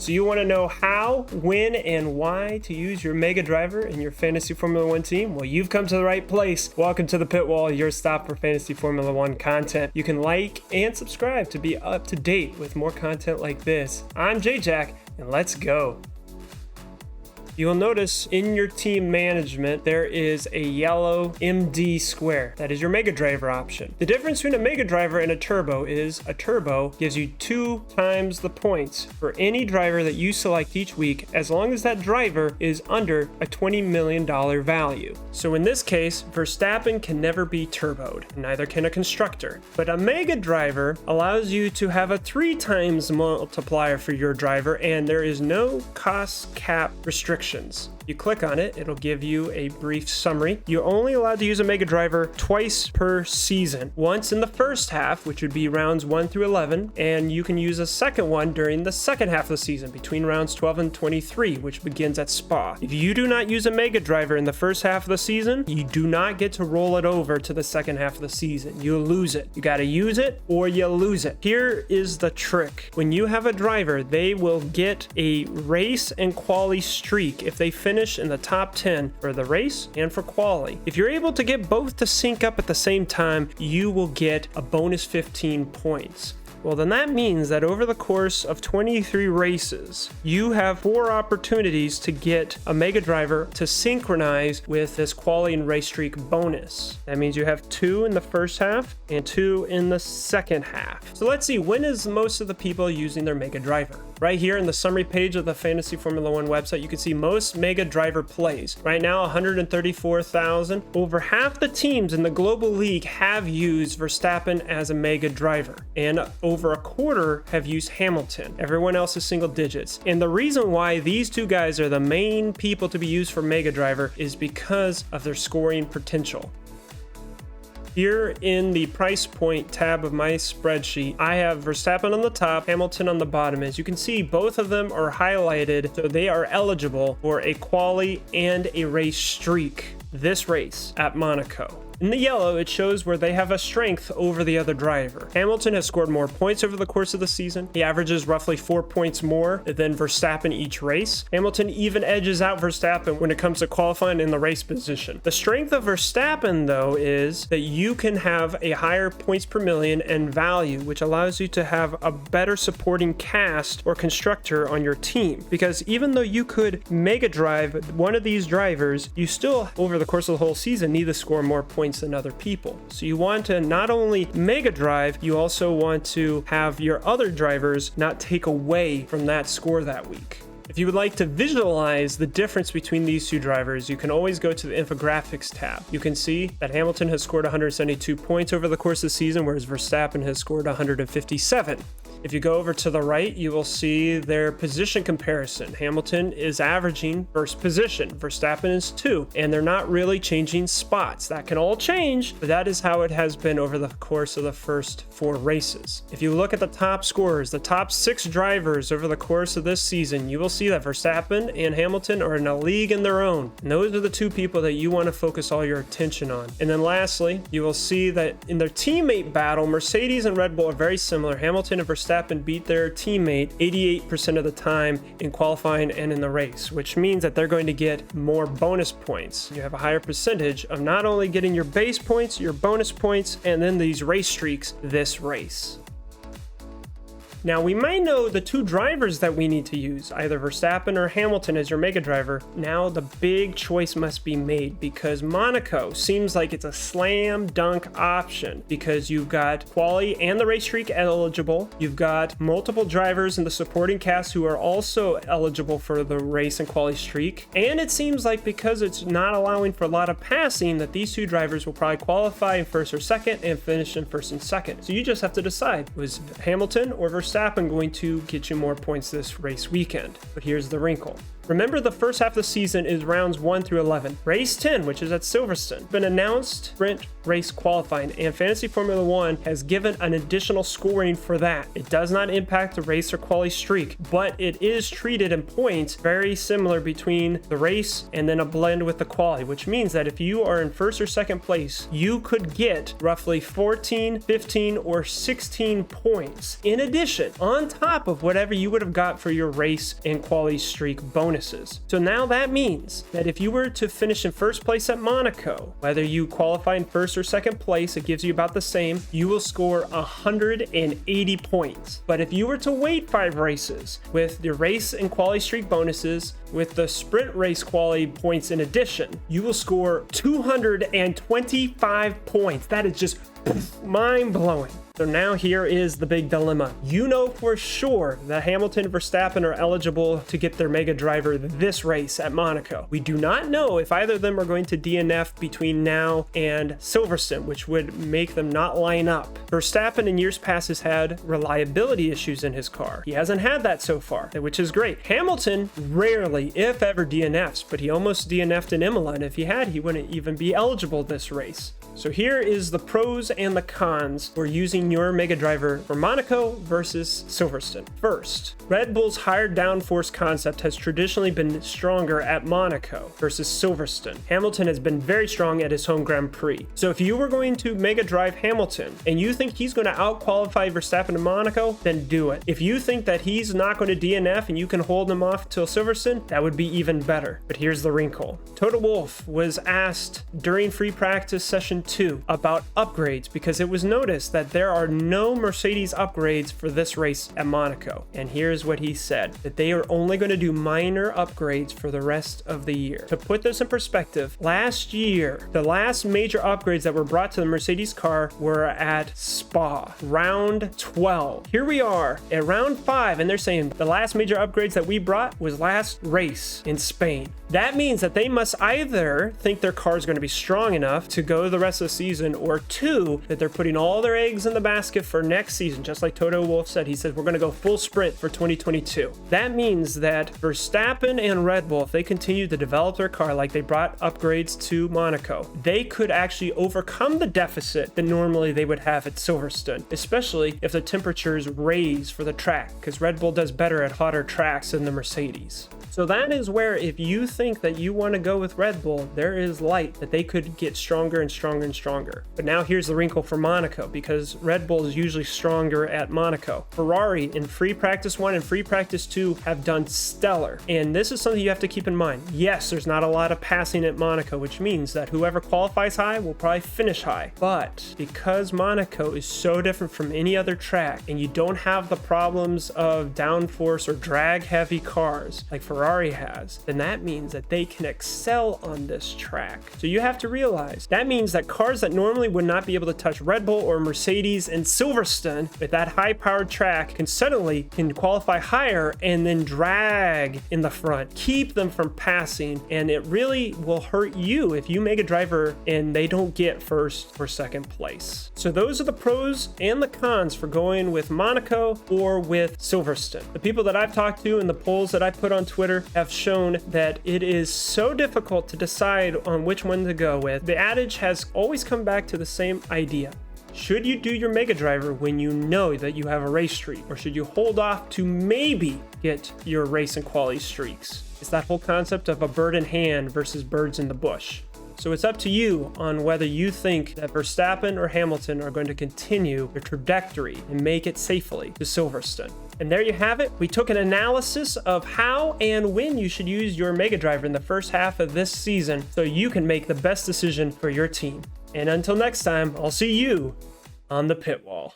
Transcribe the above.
So you want to know how, when, and why to use your Mega Driver in your Fantasy Formula One team? Well, you've come to the right place. Welcome to the Pitwall, your stop for Fantasy Formula One content. You can like and subscribe to be up to date with more content like this. I'm J-Jack, and let's go. You will notice in your team management, there is a yellow MD square. That is your Mega Driver option. The difference between a Mega Driver and a Turbo is a Turbo gives you 2 times the points for any driver that you select each week, as long as that driver is under a $20 million value. So in this case, Verstappen can never be turboed, neither can a constructor. But a Mega Driver allows you to have a 3 times multiplier for your driver, and there is no cost cap restriction. You click on it, it'll give you a brief summary. You're only allowed to use a Mega Driver twice per season. Once in the first half, which would be rounds 1 through 11, and you can use a second one during the second half of the season, between rounds 12 and 23, which begins at Spa. If you do not use a Mega Driver in the first half of the season, you do not get to roll it over to the second half of the season. You lose it. You gotta use it or you lose it. Here is the trick. When you have a driver, they will get a race and quali streak if they finish in the top 10 for the race and for quali. If you're able to get both to sync up at the same time, you will get a bonus 15 points. Well, then that means that over the course of 23 races, you have 4 opportunities to get a Mega Driver to synchronize with this quali and race streak bonus. That means you have 2 in the first half and 2 in the second half. So let's see, when is most of the people using their Mega Driver? Right here in the summary page of the Fantasy Formula One website, you can see most Mega Driver plays. Right now, 134,000. Over half the teams in the global league have used Verstappen as a Mega Driver, and over a quarter have used Hamilton. Everyone else is single digits. And the reason why these 2 guys are the main people to be used for Mega Driver is because of their scoring potential. Here in the price point tab of my spreadsheet, I have Verstappen on the top, Hamilton on the bottom. As you can see, both of them are highlighted, so they are eligible for a quali and a race streak this race at Monaco. In the yellow, it shows where they have a strength over the other driver. Hamilton has scored more points over the course of the season. He averages roughly 4 points more than Verstappen each race. Hamilton even edges out Verstappen when it comes to qualifying in the race position. The strength of Verstappen, though, is that you can have a higher points per million and value, which allows you to have a better supporting cast or constructor on your team. Because even though you could Mega Drive one of these drivers, you still, over the course of the whole season, need to score more points than other people. So you want to not only Mega Drive, you also want to have your other drivers not take away from that score that week. If you would like to visualize the difference between these 2 drivers, you can always go to the infographics tab. You can see that Hamilton has scored 172 points over the course of the season, whereas Verstappen has scored 157. If you go over to the right, you will see their position comparison. Hamilton is averaging first position, Verstappen is 2, and they're not really changing spots. That can all change, but that is how it has been over the course of the first 4 races. If you look at the top scorers, the top 6 drivers over the course of this season, you will see that Verstappen and Hamilton are in a league in their own. And those are the 2 people that you want to focus all your attention on. And then lastly, you will see that in their teammate battle, Mercedes and Red Bull are very similar. Hamilton and Verstappen beat their teammate 88% of the time in qualifying and in the race, which means that they're going to get more bonus points. You have a higher percentage of not only getting your base points, your bonus points, and then these race streaks this race. Now, we might know the 2 drivers that we need to use, either Verstappen or Hamilton as your Mega Driver. Now, the big choice must be made because Monaco seems like it's a slam dunk option because you've got quali and the race streak eligible. You've got multiple drivers in the supporting cast who are also eligible for the race and quali streak. And it seems like because it's not allowing for a lot of passing, that these 2 drivers will probably qualify in first or second and finish in first and second. So you just have to decide, was Hamilton or Verstappen going to get you more points this race weekend? But here's the wrinkle. Remember, the first half of the season is rounds 1 through 11. Race 10, which is at Silverstone, been announced sprint race qualifying, and Fantasy Formula 1 has given an additional scoring for that. It does not impact the race or quali streak, but it is treated in points very similar between the race and then a blend with the quali, which means that if you are in first or second place, you could get roughly 14, 15, or 16 points in addition, on top of whatever you would have got for your race and quali streak bonuses. So now that means that if you were to finish in first place at Monaco, whether you qualify in first or second place, it gives you about the same, you will score 180 points. But if you were to wait 5 races with your race and quali streak bonuses, with the sprint race quali points in addition, you will score 225 points. That is just mind-blowing. So now here is the big dilemma. You know for sure that Hamilton and Verstappen are eligible to get their Mega Driver this race at Monaco. We do not know if either of them are going to DNF between now and Silverstone, which would make them not line up. Verstappen in years past has had reliability issues in his car. He hasn't had that so far, which is great. Hamilton rarely, if ever, DNFs, but he almost DNF'd in Imola, and if he had, he wouldn't even be eligible this race. So here is the pros and the cons for using your Mega Driver for Monaco versus Silverstone. First, Red Bull's higher downforce concept has traditionally been stronger at Monaco versus Silverstone. Hamilton has been very strong at his home Grand Prix. So if you were going to Mega Drive Hamilton and you think he's going to out-qualify Verstappen in Monaco, then do it. If you think that he's not going to DNF and you can hold him off till Silverstone, that would be even better. But here's the wrinkle. Toto Wolff was asked during free practice session 2 about upgrades because it was noticed that there are no Mercedes upgrades for this race at Monaco. And here's what he said, that they are only going to do minor upgrades for the rest of the year. To put this in perspective, last year, the last major upgrades that were brought to the Mercedes car were at Spa, round 12. Here we are at round 5, and they're saying the last major upgrades that we brought was last race in Spain. That means that they must either think their car is going to be strong enough to go the rest of the season, or 2, that they're putting all their eggs in the basket for next season, just like Toto Wolff said. He said, we're going to go full sprint for 2022. That means that Verstappen and Red Bull, if they continue to develop their car like they brought upgrades to Monaco, they could actually overcome the deficit that normally they would have at Silverstone, especially if the temperatures raise for the track, because Red Bull does better at hotter tracks than the Mercedes. So that is where, if you think that you want to go with Red Bull, there is light that they could get stronger and stronger and stronger. But now here's the wrinkle for Monaco, because Red Bull is usually stronger at Monaco. Ferrari in free practice 1 and free practice 2 have done stellar. And this is something you have to keep in mind. Yes, there's not a lot of passing at Monaco, which means that whoever qualifies high will probably finish high. But because Monaco is so different from any other track, and you don't have the problems of downforce or drag heavy cars like Ferrari has, then that means that they can excel on this track. So you have to realize that means that cars that normally would not be able to touch Red Bull or Mercedes in Silverstone with that high powered track can qualify higher and then drag in the front, keep them from passing, and it really will hurt you if you make a driver and they don't get first or second place. So those are the pros and the cons for going with Monaco or with Silverstone. The people that I've talked to and the polls that I put on Twitter have shown that it is so difficult to decide on which one to go with. The adage has always come back to the same idea. Should you do your Mega Driver when you know that you have a race streak, or should you hold off to maybe get your race and quality streaks? It's that whole concept of a bird in hand versus birds in the bush. So it's up to you on whether you think that Verstappen or Hamilton are going to continue their trajectory and make it safely to Silverstone. And there you have it. We took an analysis of how and when you should use your Mega Driver in the first half of this season so you can make the best decision for your team. And until next time, I'll see you on the pit wall.